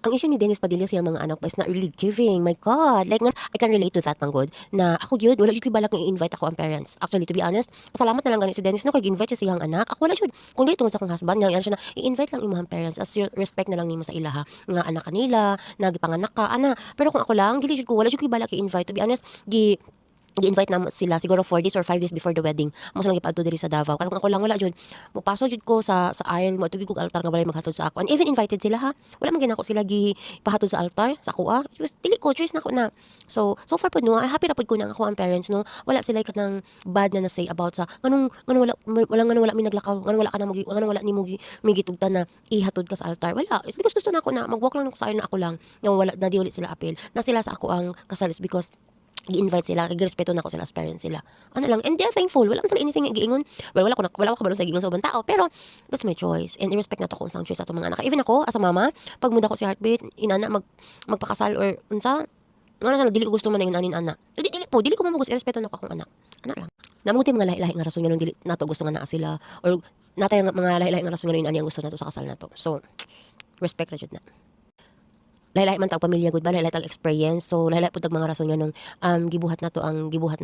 ang issue ni Dennis Padilla sa mga anak pa is not really giving. My God. Like, I can relate to that, manggod. Na ako gyud wala jud balak nga i-invite ako ang parents. Actually, to be honest, pasalamat na lang gani si Dennis no kay gi-invite siya siyang anak. Ako wala jud. Kung dili tungod sa akong husband, nga siya na i-invite lang imong parents as respect na lang nimo sa ilaha nga anak kanila, nagipanganak ka ana. Pero kung ako lang, dili jud ko wala jud ko balak i-invite. To be honest, gi-invite na sila siguro 4 days or 5 days before the wedding. Mo sila gipadto diri sa Davao. Kaya kung ako lang wala jud, mupasok jud ko sa aisle mo tugig kog altar nga balay maghatod sa ako. And even invited sila ha. Wala man ginako sila pahatod sa altar sa ako dili ko choice na ko na. So far pud no, ay happy ra pud ko na ako ang parents no. Wala sila kanang bad na say about sa nganong wala mi naglakaw, nganong wala ka na nganong wala nimo migitugtan na ihatod ka sa altar. Wala. It's because gusto na ako na mag-walk lang ako sa aisle na ako lang. Nga wala na di ulit sila appeal. Na sila sa ako ang kasal is because i-invite sila, respeto na ako sila as parents sila. Ano lang, and they're thankful. Wala man sila anything giingon. Well, wala ko kabalo sa giingon sa ubang tao, pero that's my choice. And i-respect na to kung saan choice ato mga anak. Even ako, as a mama, pag munda ko si heartbeat, inana magpakasal or unsa, dili ko gusto man na yun anin anak. Dili ko mamugos i-respeto na ko akong anak. Ano lang. Namuti mga lahi-lahi nga rason nga nung dili nato gusto nga naa sila or natay mga lahi-lahi nga rason nga yun ani ang gusto nato sa kasal nato. So, respect ra jud na. Lahi-lahi man tag pamilya gud ba, lahi-lahi tag experience. So lahi-lahi pud tag mga rason nga nung gibuhat na to ang gibuhat na